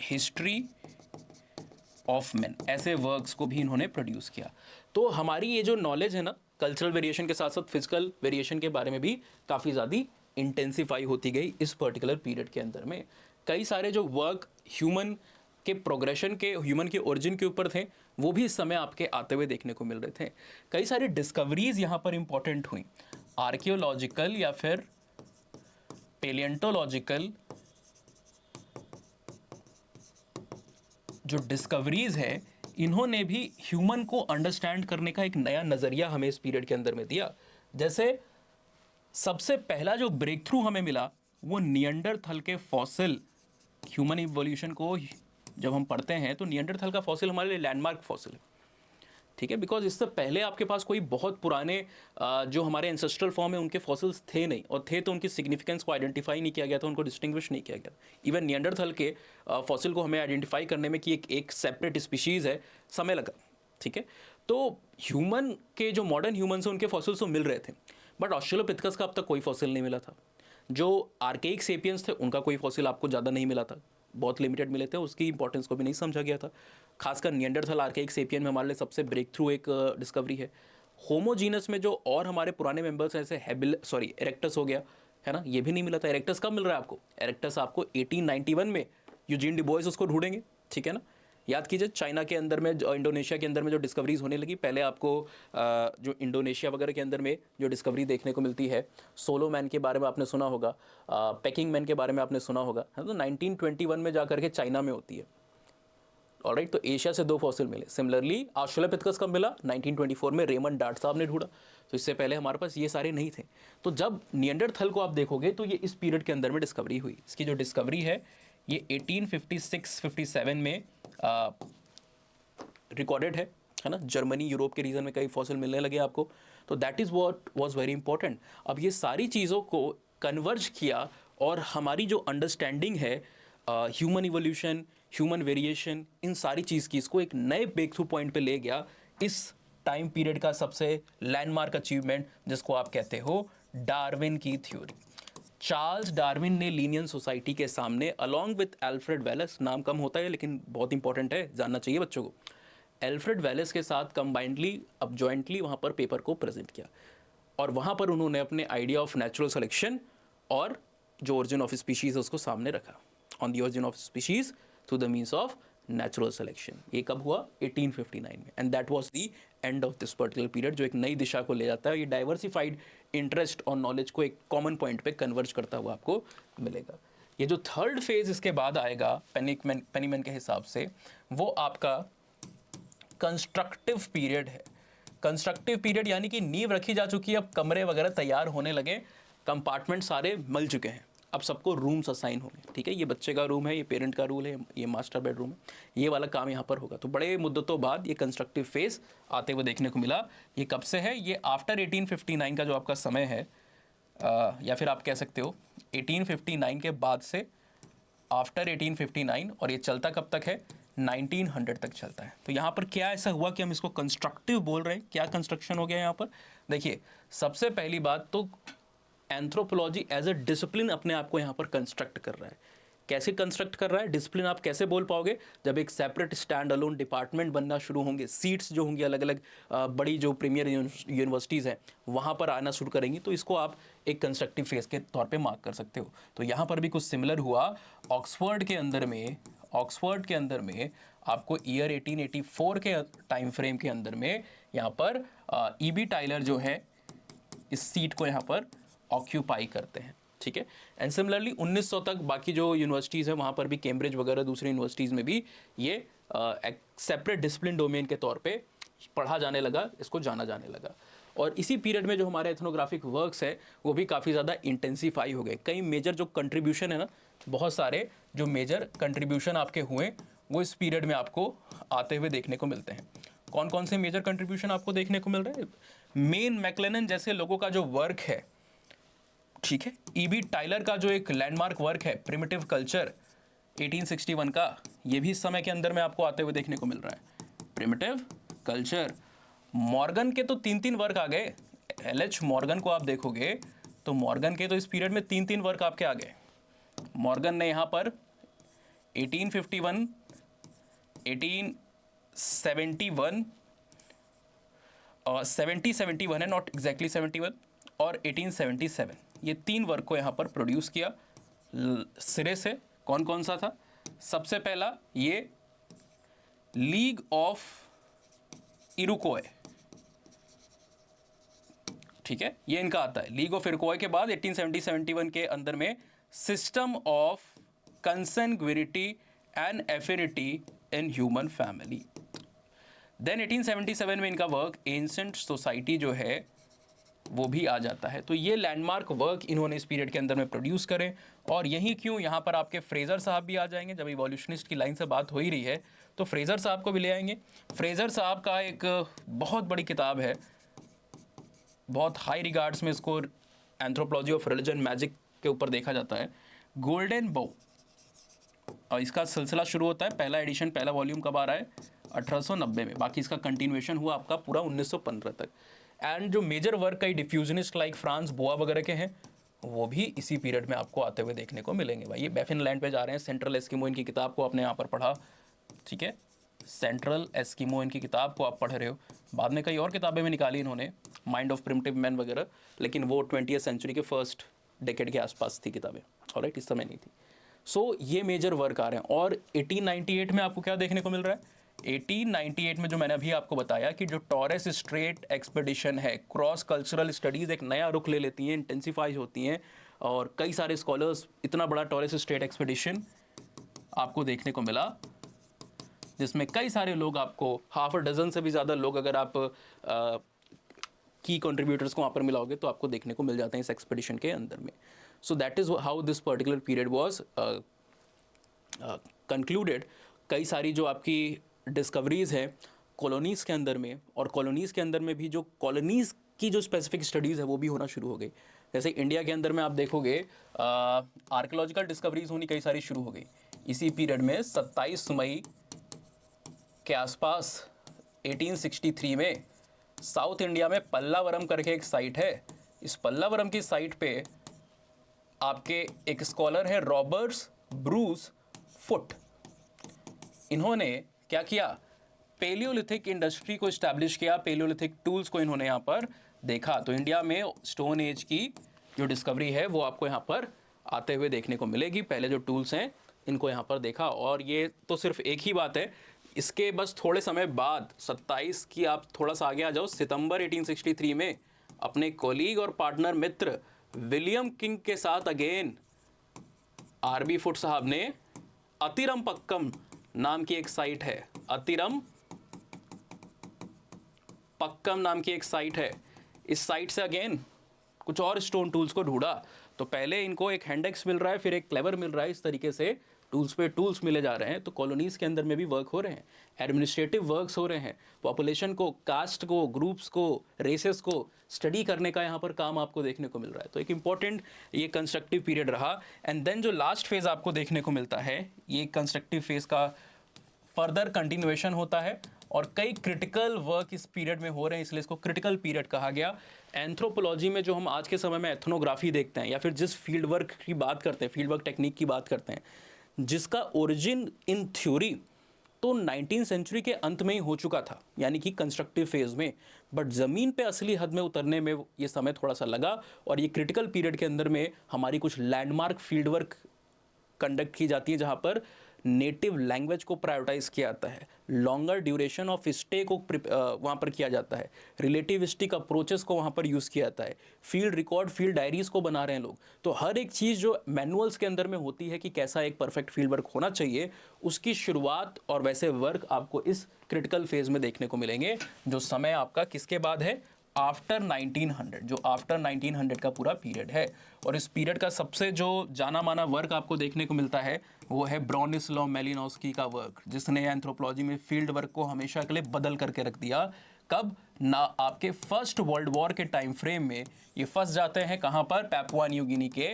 S1: हिस्ट्री ऑफ मैन, ऐसे वर्क्स को भी इन्होंने प्रोड्यूस किया। तो हमारी ये जो नॉलेज है ना, कल्चरल वेरिएशन के साथ साथ फिजिकल वेरिएशन के बारे में भी काफ़ी ज़्यादा इंटेंसिफाई होती गई इस पर्टिकुलर पीरियड के अंदर में। कई सारे जो वर्क ह्यूमन के प्रोग्रेशन के, ह्यूमन के ओरिजिन के ऊपर थे, वो भी इस समय आपके आते हुए देखने को मिल रहे थे। कई सारी डिस्कवरीज यहाँ पर इंपॉर्टेंट हुई, आर्कियोलॉजिकल या फिर पेलियंटोलॉजिकल जो डिस्कवरीज है, इन्होंने भी ह्यूमन को अंडरस्टैंड करने का एक नया नज़रिया हमें इस पीरियड के अंदर में दिया। जैसे सबसे पहला जो ब्रेक थ्रू हमें मिला वो निएंडरथल के फॉसिल, ह्यूमन इवोल्यूशन को जब हम पढ़ते हैं तो निएंडरथल का फॉसिल हमारे लिए लैंडमार्क फॉसिल है, ठीक है, बिकॉज इससे पहले आपके पास कोई बहुत पुराने जो हमारे एंसेस्ट्रल फॉर्म है उनके फॉसिल्स थे नहीं, और थे तो उनकी सिग्निफिकेंस को आइडेंटिफाई नहीं किया गया था, उनको डिस्टिंग्विश नहीं किया गया। इवन निएंडरथल के फॉसिल को हमें आइडेंटिफाई करने में कि एक सेपरेट स्पीशीज़ है, समय लगा, ठीक है। तो ह्यूमन के जो मॉडर्न ह्यूमन्स हैं उनके फॉसिल्स तो मिल रहे थे, बट ऑस्ट्रेलोपिथेकस का अब तक कोई फॉसिल नहीं मिला था। जो आर्केइक सेपियंस थे उनका कोई फॉसिल आपको ज़्यादा नहीं मिला था, बहुत लिमिटेड मिले थे, उसकी इंपॉर्टेंस को भी नहीं समझा गया था। खासकर निएंडरथल आर्केइक सेपियन में हमारे लिए सबसे ब्रेक थ्रू एक डिस्कवरी है। होमोजीनस में जो और हमारे पुराने मेंबर्स हैं, जैसे एरेक्टस हो गया, है ना, ये भी नहीं मिला था। एरेक्टस कब मिल रहा है आपको? एरेक्टस आपको 1891 में यूजीन डिबोइस उसको ढूंढेंगे, ठीक है ना। याद कीजिए चाइना के अंदर में, इंडोनेशिया के अंदर में जो डिस्कवरीज होने लगी, पहले आपको जो इंडोनेशिया वगैरह के अंदर में जो डिस्कवरी देखने को मिलती है, सोलो मैन के बारे में आपने सुना होगा, पेकिंग मैन के बारे में आपने सुना होगा, है तो 1921 में जाकर के चाइना में होती है। ऑलराइट, तो एशिया से 2 फॉसिल मिले। सिमिलरली ऑस्ट्रेलोपिथेकस कब मिला? 1924 में रेमंड डार्ट साहब ने ढूंढा। तो इससे पहले हमारे पास ये सारे नहीं थे। तो जब निएंडरथल को आप देखोगे तो ये इस पीरियड के अंदर में डिस्कवरी हुई। इसकी जो डिस्कवरी है ये 1856-57 में रिकॉर्डेड है ना। जर्मनी, यूरोप के रीजन में कई फॉसिल मिलने लगे आपको। तो that is what was very important. अब ये सारी चीज़ों को कन्वर्ज किया और हमारी जो अंडरस्टैंडिंग है ह्यूमन इवोल्यूशन, ह्यूमन वेरिएशन, इन सारी चीज़ की, इसको एक नए ब्रेक थ्रू पॉइंट पे ले गया इस टाइम पीरियड का सबसे लैंडमार्क अचीवमेंट, जिसको आप कहते हो डार्विन की थ्योरी। चार्ल्स डार्विन ने लीनियन सोसाइटी के सामने अलॉन्ग विथ एल्फ्रेड वेलेस, नाम कम होता है लेकिन बहुत इंपॉर्टेंट है, जानना चाहिए बच्चों को, एल्फ्रेड वेलेस के साथ कंबाइंडली, अब जॉइंटली वहाँ पर पेपर को प्रेजेंट किया और वहाँ पर उन्होंने अपने आइडिया ऑफ नेचुरल सिलेक्शन और जो ओरिजिन ऑफ स्पीशीज़ है उसको सामने रखा, on the origin of species through the means of natural selection. ये कब हुआ? 1859 में, and that was the end of this particular period, जो एक नई दिशा को ले जाता है। ये डाइवर्सिफाइड इंटरेस्ट और नॉलेज को एक कॉमन पॉइंट पे कन्वर्ज करता हुआ आपको मिलेगा। ये जो थर्ड फेज इसके बाद आएगा पेनीमैन के हिसाब से, वो आपका कंस्ट्रक्टिव पीरियड है। कंस्ट्रक्टिव पीरियड यानी कि नींव रखी जा चुकी है, अब कमरे वगैरह तैयार होने लगे, कंपार्टमेंट सारे मिल चुके हैं, अब सबको रूम्स असाइन होंगे। ठीक है, ये बच्चे का रूम है, ये पेरेंट का रूम है, ये मास्टर बेडरूम है, ये वाला काम यहाँ पर होगा। तो बड़े मुद्दतों बाद ये कंस्ट्रक्टिव फेज आते हुए देखने को मिला। ये कब से है? ये आफ्टर 1859 का जो आपका समय है, या फिर आप कह सकते हो 1859 के बाद से आफ्टर 1859, और ये चलता कब तक है? 1900 तक चलता है। तो यहाँ पर क्या ऐसा हुआ कि हम इसको कंस्ट्रक्टिव बोल रहे हैं? क्या कंस्ट्रक्शन हो गया यहाँ पर? देखिए, सबसे पहली बात तो एंथ्रोपोलॉजी एज अ डिसिप्लिन अपने आप को यहाँ पर कंस्ट्रक्ट कर रहा है। कैसे कंस्ट्रक्ट कर रहा है? डिसिप्लिन आप कैसे बोल पाओगे? जब एक सेपरेट स्टैंड अलोन डिपार्टमेंट बनना शुरू होंगे, सीट्स जो होंगी अलग अलग बड़ी जो प्रीमियर यूनिवर्सिटीज़ हैं वहाँ पर आना शुरू करेंगी, तो इसको आप एक कंस्ट्रक्टिव फेज के तौर पे मार्क कर सकते हो। तो यहाँ पर भी कुछ सिमिलर हुआ। ऑक्सफोर्ड के अंदर में आपको ईयर 1884 के टाइम फ्रेम के अंदर में यहाँ पर E.B. टाइलर जो है इस सीट को यहाँ पर ऑक्यूपाई करते हैं। ठीक है, एंड सिमिलरली 1900 तक बाकी जो यूनिवर्सिटीज़ हैं वहाँ पर भी, कैम्ब्रिज वगैरह दूसरी यूनिवर्सिटीज़ में भी ये एक सेपरेट डिसिप्लिन डोमेन के तौर पे पढ़ा जाने लगा, इसको जाना जाने लगा। और इसी पीरियड में जो हमारे एथनोग्राफिक वर्क्स है वो भी काफ़ी ज़्यादा इंटेंसीफाई हो गए। कई मेजर जो कंट्रीब्यूशन है ना, बहुत सारे जो मेजर कंट्रीब्यूशन आपके हुए वो इस पीरियड में आपको आते हुए देखने को मिलते हैं। कौन कौन से मेजर कंट्रीब्यूशन आपको देखने को मिल रहे हैं? मेन मैक्लेनन जैसे लोगों का जो वर्क है, ठीक है, E.B. टाइलर का जो एक लैंडमार्क वर्क है प्रिमिटिव कल्चर 1861 का, ये भी इस समय के अंदर में आपको आते हुए देखने को मिल रहा है। प्रिमिटिव कल्चर, मॉर्गन के तो 3 वर्क आ गए। L.H. मॉर्गन को आप देखोगे तो मॉर्गन के तो इस पीरियड में 3 वर्क आपके आ गए। मॉर्गन ने यहाँ पर 1851, 1871 और 71 है, नॉट एग्जैक्टली 71, और 1877, ये 3 वर्क को यहाँ पर प्रोड्यूस किया सिरे से। कौन कौन सा था? सबसे पहला ये लीग ऑफ इरुक्वॉय, ठीक है, ये इनका आता है। लीग ऑफ इरुक्वॉय के बाद 1870-71 के अंदर में system of consanguinity and affinity in human family. Then 1877 में इनका वर्क एंसेंट सोसाइटी जो है वो भी आ जाता है। तो ये लैंडमार्क वर्क इन्होंने इस पीरियड के अंदर में प्रोड्यूस करे। और यही क्यों यहाँ पर आपके फ्रेजर साहब भी आ जाएंगे। जब इवोल्यूशनिस्ट की लाइन से बात हो ही रही है तो फ्रेजर साहब को भी ले आएंगे। फ्रेजर साहब का एक बहुत बड़ी किताब है, बहुत हाई रिगार्ड्स में इसको एंथ्रोपोलॉजी ऑफ रिलीजन मैजिक के ऊपर देखा जाता है, गोल्डन बो। और इसका सिलसिला शुरू होता है, पहला एडिशन, पहला वॉल्यूम कब आ रहा है? 1890 में। बाकी इसका कंटिन्यूएशन हुआ आपका पूरा 1915 तक। एंड जो मेजर वर्क कई डिफ्यूजनिस्ट लाइक फ्रांस बोआ वगैरह के हैं वो भी इसी पीरियड में आपको आते हुए देखने को मिलेंगे। भाई ये बैफिन लैंड पे जा रहे हैं। सेंट्रल एस्किमो इनकी किताब को आपने यहाँ पर पढ़ा, ठीक है, सेंट्रल एस्किमो इनकी किताब को आप पढ़ रहे हो। बाद में कई और किताबें भी निकाली इन्होंने, माइंड ऑफ प्रिमिटिव मैन वगैरह, लेकिन वो 20वीं सेंचुरी के फर्स्ट डेकेड के आसपास थी किताबें, ऑलराइट, इस समय नहीं थी। सो ये मेजर वर्क आ रहे हैं। और 1898 में आपको क्या देखने को मिल रहा है? 1898 में जो मैंने अभी आपको बताया कि जो टॉरस स्ट्रेट एक्सपेडिशन है, क्रॉस कल्चरल स्टडीज़ एक नया रुख ले लेती हैं, इंटेंसिफाई होती हैं, और कई सारे स्कॉलर्स, इतना बड़ा टॉरस स्ट्रेट एक्सपेडिशन आपको देखने को मिला जिसमें कई सारे लोग, आपको हाफ अ डजन से भी ज़्यादा लोग अगर आप की कंट्रीब्यूटर्स को वहाँ पर मिलाओगे तो आपको देखने को मिल जाते हैं इस एक्सपेडिशन के अंदर में। So that is how this particular period was concluded. कई सारी जो आपकी डिस्कवरीज़ हैं कॉलोनीज़ के अंदर में, और कॉलोनीज़ के अंदर में भी जो कॉलोनीज़ की जो स्पेसिफिक स्टडीज़ है वो भी होना शुरू हो गई। जैसे इंडिया के अंदर में आप देखोगे आर्कियोलॉजिकल डिस्कवरीज़ होनी कई सारी शुरू हो गई इसी पीरियड में। 27 मई के आसपास 1863 में साउथ इंडिया में पल्लावरम करके एक साइट है। इस पल्लावरम की साइट पे आपके एक स्कॉलर है रॉबर्ट्स ब्रूस फुट। इन्होंने क्या किया? पेलियोलिथिक इंडस्ट्री को इस्टेब्लिश किया, पेलियोलिथिक टूल्स को इन्होंने यहाँ पर देखा। तो इंडिया में स्टोन एज की जो डिस्कवरी है वो आपको यहाँ पर आते हुए देखने को मिलेगी। पहले जो टूल्स हैं इनको यहाँ पर देखा, और ये तो सिर्फ एक ही बात है, इसके बस थोड़े समय बाद 27 की आप थोड़ा सा आगे आ जाओ, सितंबर 1863 में अपने कोलीग और पार्टनर मित्र विलियम किंग के साथ अगेन आरबी फुट साहब ने अतिरम पक्कम नाम की एक साइट है, अतिरम पक्कम नाम की एक साइट है, इस साइट से अगेन कुछ और स्टोन टूल्स को ढूंढा। तो पहले इनको एक हैंडेक्स मिल रहा है, फिर एक क्लेवर मिल रहा है, इस तरीके से टूल्स पे टूल्स मिले जा रहे हैं। तो कॉलोनीज़ के अंदर में भी वर्क हो रहे हैं, एडमिनिस्ट्रेटिव वर्क्स हो रहे हैं, पॉपुलेशन को, कास्ट को, ग्रुप्स को, रेसेस को स्टडी करने का यहाँ पर काम आपको देखने को मिल रहा है। तो एक इम्पॉर्टेंट ये कंस्ट्रक्टिव पीरियड रहा। एंड देन जो लास्ट फेज़ आपको देखने को मिलता है, ये कंस्ट्रक्टिव फेज़ का फर्दर कंटिन्यूएशन होता है, और कई क्रिटिकल वर्क इस पीरियड में हो रहे हैं, इसलिए इसको क्रिटिकल पीरियड कहा गया। एंथ्रोपोलॉजी में जो हम आज के समय में एथनोग्राफी देखते हैं, या फिर जिस फील्ड वर्क की बात करते हैं, फील्ड वर्क टेक्निक की बात करते हैं, जिसका ओरिजिन इन थ्योरी तो 19वीं सेंचुरी के अंत में ही हो चुका था, यानी कि कंस्ट्रक्टिव फेज में, बट ज़मीन पे असली हद में उतरने में ये समय थोड़ा सा लगा। और ये क्रिटिकल पीरियड के अंदर में हमारी कुछ लैंडमार्क फील्ड वर्क कंडक्ट की जाती है, जहाँ पर नेटिव लैंग्वेज को प्रायोरिटाइज किया जाता है, लॉन्गर ड्यूरेशन ऑफ स्टे को वहाँ पर किया जाता है, रिलेटिविस्टिक अप्रोचेस को वहाँ पर यूज़ किया जाता है, फील्ड रिकॉर्ड, फील्ड डायरीज को बना रहे हैं लोग। तो हर एक चीज़ जो मैनुअल्स के अंदर में होती है कि कैसा एक परफेक्ट फील्ड वर्क होना चाहिए, उसकी शुरुआत और वैसे वर्क आपको इस क्रिटिकल फेज में देखने को मिलेंगे, जो समय आपका किसके बाद है, आफ्टर 1900, जो आफ्टर 1900 का पूरा पीरियड है। और इस पीरियड का सबसे जो जाना माना वर्क आपको देखने को मिलता है वो है ब्रोनिस्लाव मेलिनोव्स्की का वर्क, जिसने एंथ्रोपोलॉजी में फील्ड वर्क को हमेशा के लिए बदल करके रख दिया। कब ना, आपके फर्स्ट वर्ल्ड वॉर के टाइम फ्रेम में ये फंस जाते हैं, कहाँ पर, पैपुआ न्यू गिनी के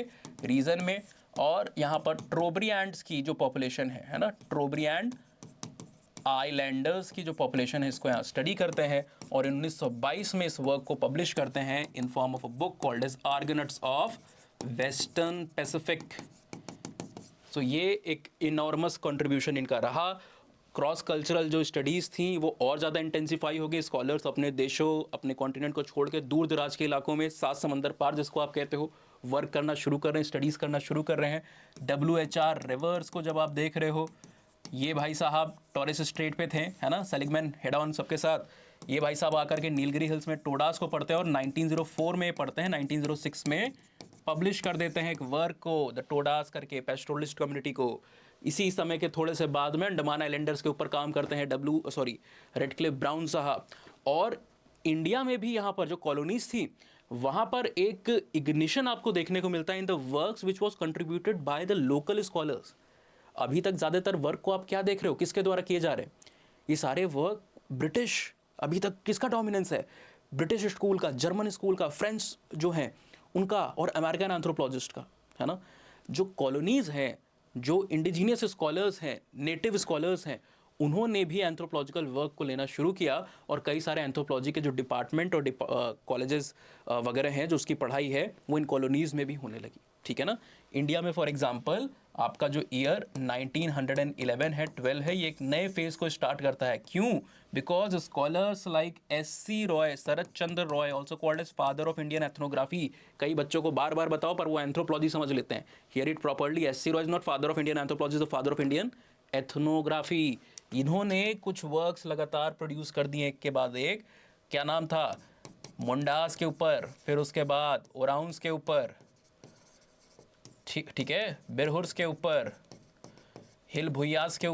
S1: रीजन में। और यहाँ पर ट्रोब्री एंड्स की जो पॉपुलेशन है ना, ट्रोब्री एंड आइलैंडर्स की जो पॉपुलेशन है, इसको यहाँ स्टडी करते हैं, और 1922 में इस वर्क को पब्लिश करते हैं in form of a book called as Argonauts of Western Pacific. तो ये एक इनॉर्मस कंट्रीब्यूशन इनका रहा। क्रॉस कल्चरल जो स्टडीज़ थी वो और ज़्यादा इंटेंसिफाई हो गई, स्कॉलर्स अपने देशों, अपने कॉन्टिनेंट को छोड़ के दूर दराज के इलाकों में, सात समंदर पार जिसको आप कहते हो, वर्क करना शुरू कर रहे हैं, स्टडीज़ करना शुरू कर रहे हैं। WHR रिवर्स को जब आप देख रहे हो, ये भाई साहब टॉरेस स्ट्रेट पे थे, है ना, सेलिगमैन हेड ऑन सबके साथ। ये भाई साहब आकर के नीलगिरी हिल्स में टोडास को पढ़ते हैं, और 1904 में पढ़ते हैं, 1906 में पब्लिश कर देते हैं एक वर्क को, द टोडास करके, पैस्टोरलिस्ट कम्युनिटी को। इसी समय के थोड़े से बाद में अंडमान आइलैंडर्स के ऊपर काम करते हैं रेडक्लिफ ब्राउन साहब। और इंडिया में भी यहाँ पर जो कॉलोनीज थी, वहाँ पर एक इग्निशन आपको देखने को मिलता है in the works which was contributed by the local scholars. अभी तक ज़्यादातर वर्क को आप क्या देख रहे हो, किसके द्वारा किए जा रहे हैं, ये सारे वर्क ब्रिटिश, अभी तक किसका डोमिनेंस है, ब्रिटिश स्कूल का, जर्मन स्कूल का, फ्रेंच जो हैं उनका, और अमेरिकन एंथ्रोपोलॉजिस्ट का, है ना। जो कॉलोनीज़ हैं, जो इंडिजीनियस स्कॉलर्स हैं, नेटिव स्कॉलर्स हैं, उन्होंने भी एंथ्रोपोलॉजिकल वर्क को लेना शुरू किया, और कई सारे एंथ्रोपोलॉजी के जो डिपार्टमेंट और कॉलेजेस वगैरह हैं, जो उसकी पढ़ाई है, वो इन कॉलोनीज़ में भी होने लगी, ठीक है ना। इंडिया में फॉर एग्जांपल आपका जो ईयर 1911 है, 12 है, ये एक नए फेज़ को स्टार्ट करता है। क्यों? Because scholars like S.C. Roy, Sarat Chandra Roy, also called as father of Indian ethnography. कई बच्चों को बार बार बताओ पर वो एंथ्रोपोलॉजी समझ लेते हैं। Here it properly, S.C. Roy is not father of Indian anthropology, the father of Indian ethnography. इन्होंने कुछ वर्क्स लगातार प्रोड्यूस कर दिए एक के बाद एक। क्या नाम था? मुंडास के ऊपर, फिर उसके बाद ओराउंस के ऊपर, ठीक है, बिरहुर्स के ऊपर, हिल भुयास के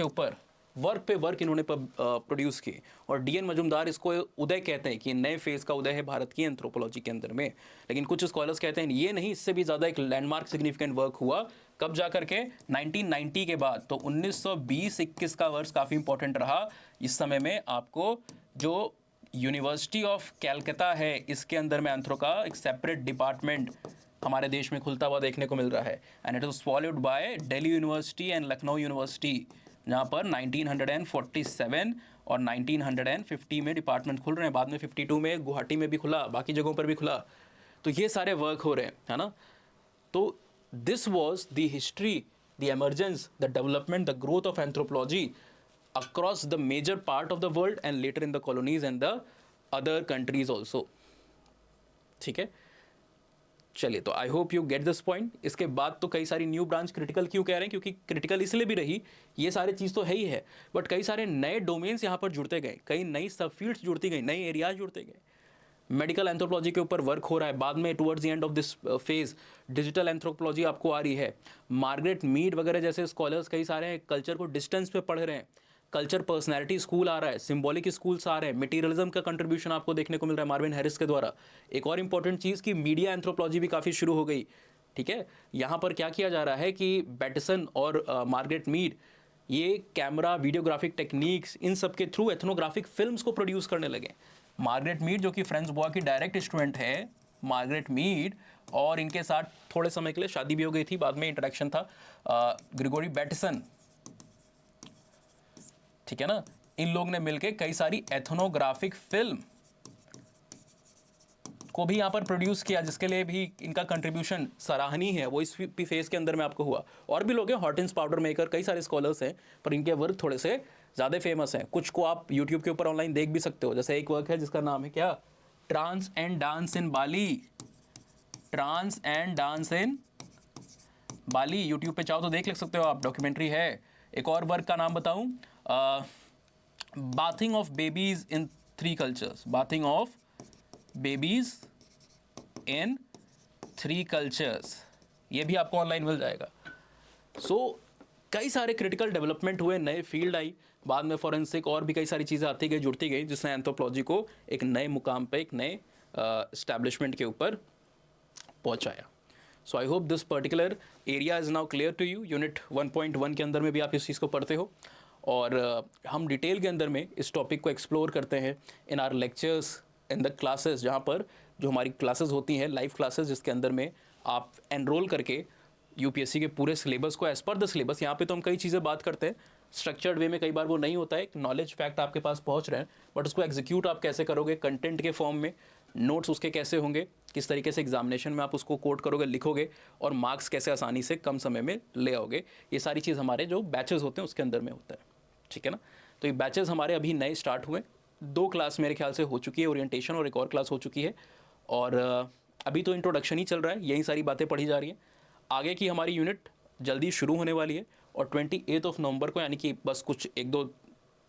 S1: ऊपर, वर्क पे वर्क इन्होंने प्रोड्यूस किए। और D.N. मजुमदार इसको उदय कहते हैं कि नए फेज़ का उदय है भारत की एंथ्रोपोलॉजी के अंदर में। लेकिन कुछ स्कॉलर्स कहते हैं ये नहीं, इससे भी ज़्यादा एक लैंडमार्क सिग्निफिकेंट वर्क हुआ। कब जा करके? 1990 के बाद। तो 1920-21 का वर्ष काफ़ी इंपॉर्टेंट रहा। इस समय में आपको जो यूनिवर्सिटी ऑफ कैलकाटा है, इसके अंदर में एंथ्रो का एक सेपरेट डिपार्टमेंट हमारे देश में खुलता हुआ देखने को मिल रहा है। And it was followed by Delhi university and Lucknow university, जहाँ पर 1947 और 1950 में डिपार्टमेंट खुल रहे हैं। बाद में 52 में गुवाहाटी में भी खुला, बाकी जगहों पर भी खुला। तो ये सारे वर्क हो रहे हैं, है ना। तो this was the history, the emergence, the development, the growth of anthropology across the major part of the world and later in the colonies and the other countries also. ठीक है, चलिए, तो I hope you get this point. इसके बाद तो कई सारी new branch critical क्यों कह रहे हैं, क्योंकि क्रिटिकल इसलिए भी रही, ये सारी चीज़ तो है ही है, बट कई सारे नए डोमेन्स यहाँ पर जुड़ते गए, कई नई सब फील्ड्स जुड़ती गई, नए एरियाज जुड़ते गए। मेडिकल एंथ्रोपोलॉजी के ऊपर वर्क हो रहा है, बाद में towards the end of this phase digital anthropology आपको आ रही है। मार्गरेट मीड वगैरह जैसे स्कॉलर्स कई सारे हैं, कल्चर को डिस्टेंस पे पढ़ रहे हैं। कल्चर पर्सनैलिटी स्कूल आ रहा है, सिम्बॉलिक स्कूल्स आ रहे हैं, मटीरियलिज्म का कंट्रीब्यूशन आपको देखने को मिल रहा है मार्विन हैरिस के द्वारा। एक और इंपॉर्टेंट चीज़ कि मीडिया एंथ्रोपोलॉजी भी काफ़ी शुरू हो गई। ठीक है, यहाँ पर क्या किया जा रहा है कि बैटसन और मार्गरेट मीड ये कैमरा, वीडियोग्राफिक टेक्निक्स, इन सब के थ्रू एथनोग्राफिक फिल्म्स को प्रोड्यूस करने लगे। मार्गरेट मीड जो कि फ्रेंड्स बॉय की डायरेक्ट स्टूडेंट है, मार्गरेट मीड, और इनके साथ थोड़े समय के लिए शादी भी हो गई थी, बाद में इंटरेक्शन था ग्रिगोरी बैटसन। ठीक है ना, इन लोग ने मिलकर कई सारी एथनोग्राफिक फिल्म को भी यहाँ पर प्रोड्यूस किया, जिसके लिए भी इनका कंट्रीब्यूशन सराहनीय है। वो इस फेज के अंदर में आपको हुआ। और भी लोग हैं, हॉटिंस पाउडर मेकर, कई सारे स्कॉलर्स हैं, पर इनके वर्क थोड़े से ज़्यादा फेमस हैं। कुछ को आप यूट्यूब के ऊपर ऑनलाइन देख भी सकते हो। जैसे एक वर्क है जिसका नाम है क्या, trance and dance in Bali. Trance and dance in Bali, YouTube पे चाहो तो देख सकते हो आप, डॉक्यूमेंट्री है। एक और वर्क का नाम बताऊं, bathing of babies in 3 cultures. Bathing of babies in 3 cultures, ये भी आपको ऑनलाइन मिल जाएगा। कई सारे क्रिटिकल डेवलपमेंट हुए, नए फील्ड आई, बाद में फॉरेंसिक और भी कई सारी चीज़ें आती गई, जुड़ती गई, जिसने एंथ्रोपोलॉजी को एक नए मुकाम पे, एक नए एस्टैब्लिशमेंट के ऊपर पहुंचाया। So I hope this particular area is now clear to you. Unit 1.1 के अंदर में भी आप इस चीज़ को पढ़ते हो, और हम डिटेल के अंदर में इस टॉपिक को एक्सप्लोर करते हैं इन are lectures, in the classes, जहाँ पर जो हमारी क्लासेस होती हैं, लाइव क्लासेस, जिसके अंदर में आप एनरोल करके यूपीएससी के पूरे सिलेबस को एज पर द सिलेबस, यहाँ पे तो हम कई चीज़ें बात करते हैं स्ट्रक्चर्ड वे में, कई बार वो नहीं होता है, एक नॉलेज फैक्ट आपके पास पहुँच रहे हैं, बट उसको एग्जीक्यूट आप कैसे करोगे, कंटेंट के फॉर्म में, नोट्स उसके कैसे होंगे, किस तरीके से एग्जामिनेशन में आप उसको कोट करोगे, लिखोगे, और मार्क्स कैसे आसानी से कम समय में ले आओगे, ये सारी चीज़ हमारे जो बैचेस होते हैं उसके अंदर में होता है। ठीक है ना, तो ये बैचेस हमारे अभी नए स्टार्ट हुए, 2 क्लास मेरे ख्याल से हो चुकी है, ओरिएंटेशन और एक और क्लास हो चुकी है, और अभी तो इंट्रोडक्शन ही चल रहा है, यही सारी बातें पढ़ी जा रही हैं। आगे की हमारी यूनिट जल्दी शुरू होने वाली है, और 28 नवंबर को, यानी कि बस कुछ 1-2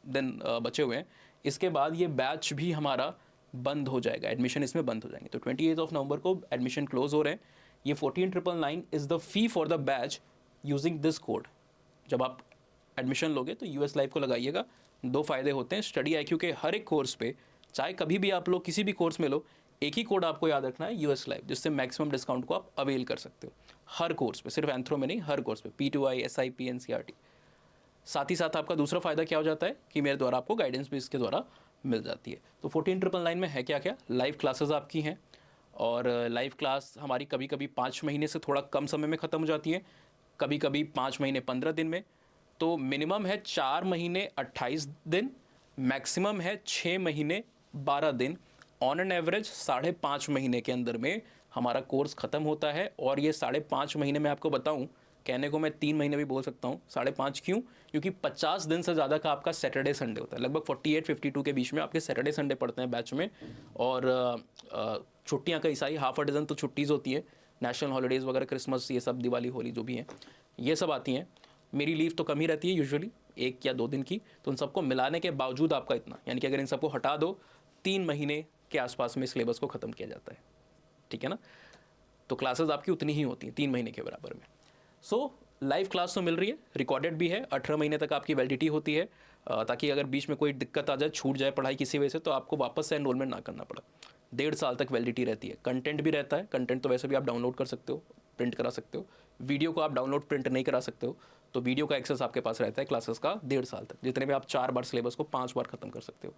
S1: दिन बचे हुए हैं, इसके बाद ये बैच भी हमारा बंद हो जाएगा, एडमिशन इसमें बंद हो जाएंगे। तो 28 नवंबर को एडमिशन क्लोज हो रहे हैं। ये 14,999 is the fee for the batch using this code. जब आप एडमिशन लोगे तो यूएस लाइव को लगाइएगा। 2 फ़ायदे होते हैं स्टडी आईक्यू के हर एक कोर्स पे, चाहे कभी भी आप लोग किसी भी कोर्स में लो, एक ही कोड आपको याद रखना है, यूएस लाइव, जिससे मैक्सिमम डिस्काउंट को आप अवेल कर सकते हो हर कोर्स पे, सिर्फ एंथ्रो में नहीं, हर कोर्स पे, P2I, SIP, NCERT। साथ ही साथ आपका दूसरा फ़ायदा क्या हो जाता है कि मेरे द्वारा आपको गाइडेंस भी इसके द्वारा मिल जाती है। तो 14,999 में है क्या क्या, लाइव क्लासेस आपकी हैं, और लाइव क्लास हमारी कभी कभी 5 महीने से थोड़ा कम समय में ख़त्म हो जाती है, कभी कभी 5 महीने 15 दिन में। तो मिनिमम है 4 महीने 28 दिन, मैक्सिमम है 6 महीने 12 दिन, ऑन एन एवरेज 5.5 महीने के अंदर में हमारा कोर्स ख़त्म होता है। और ये 5.5 महीने में आपको बताऊं, कहने को मैं 3 महीने भी बोल सकता हूँ, 5.5 क्यों, क्योंकि 50 दिन से ज़्यादा का आपका सैटरडे संडे होता है, लगभग 48-52 के बीच में आपके सैटरडे संडे पड़ते हैं बैच में। और छुट्टियाँ कई सारी, हाफ अ डजन तो छुट्टीज़ होती है, नेशनल हॉलीडेज़ वगैरह, क्रिसमस, ये सब, दिवाली, होली जो भी हैं, ये सब आती हैं। मेरी लीव तो कम ही रहती है यूजुअली, 1 या 2 दिन की, तो उन सबको मिलाने के बावजूद आपका इतना, यानी कि अगर इन सबको हटा दो, 3 महीने के आसपास में सिलेबस को ख़त्म किया जाता है। ठीक है ना, तो क्लासेस आपकी उतनी ही होती हैं, 3 महीने के बराबर में। सो लाइव क्लास तो मिल रही है, रिकॉर्डेड भी है, 18 महीने तक आपकी वैलिडिटी होती है, ताकि अगर बीच में कोई दिक्कत आ जाए, छूट जाए पढ़ाई किसी वजह से, तो आपको वापस से एनरोलमेंट ना करना पड़ा। 1.5 साल तक वैलिडिटी रहती है। कंटेंट भी रहता है, कंटेंट तो वैसे भी आप डाउनलोड कर सकते हो, प्रिंट करा सकते हो। वीडियो को आप डाउनलोड प्रिंट नहीं करा सकते हो, तो वीडियो का एक्सेस आपके पास रहता है क्लासेस का 1.5 साल तक, जितने में आप 4 बार सिलेबस को 5 बार ख़त्म कर सकते हो।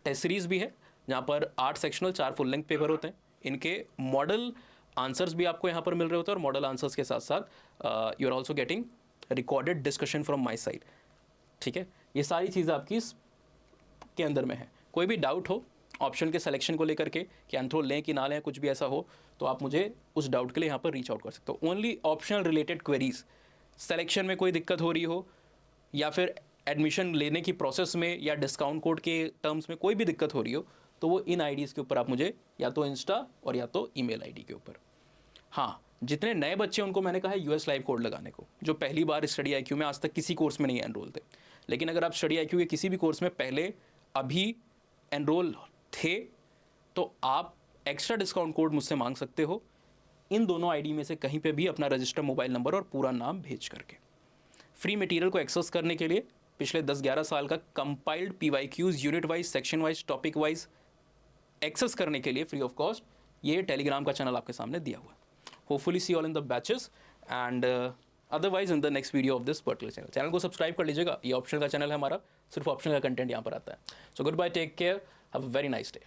S1: टेस्ट सीरीज़ भी है, जहाँ पर 8 सेक्शनल 4 फुल लेंथ पेपर होते हैं। इनके मॉडल आंसर्स भी आपको यहाँ पर मिल रहे होते हैं, और मॉडल आंसर्स के साथ साथ you are also getting recorded discussion from my side. ठीक है, ये सारी चीज़ें आपकी के अंदर में है। कोई भी डाउट हो ऑप्शन के सिलेक्शन को लेकर के कि एंथ्रो लें कि ना लें, कुछ भी ऐसा हो, तो आप मुझे उस डाउट के लिए यहाँ पर रीच आउट कर सकते हो। Only optional related queries, selection में कोई दिक्कत हो रही हो, या फिर एडमिशन लेने की प्रोसेस में या डिस्काउंट कोड के टर्म्स में कोई भी दिक्कत हो रही हो, तो वो इन आईडीज़ के ऊपर आप मुझे या तो इंस्टा और या तो ईमेल आईडी के ऊपर। हाँ, जितने नए बच्चे उनको मैंने कहा है यूएस लाइव कोड लगाने को, जो पहली बार स्टडी आईक्यू में आज तक किसी कोर्स में नहीं एनरोल थे, लेकिन अगर आप स्टडी आईक्यू के किसी भी कोर्स में पहले अभी एनरोल थे तो आप एक्स्ट्रा डिस्काउंट कोड मुझसे मांग सकते हो इन दोनों आईडी में से कहीं पे भी अपना रजिस्टर मोबाइल नंबर और पूरा नाम भेज करके। फ्री मटेरियल को एक्सेस करने के लिए पिछले 10-11 साल का compiled PYQs unit wise, section wise, topic wise access करने के लिए फ्री ऑफ कॉस्ट ये टेलीग्राम का चैनल आपके सामने दिया हुआ है। Hopefully see all in the batches and otherwise in the next video of this particular channel को सब्सक्राइब कर लीजिएगा। ये ऑप्शनल का चैनल है हमारा, सिर्फ ऑप्शनल का कंटेंट यहाँ पर आता है। So goodbye, take care, have a very nice day.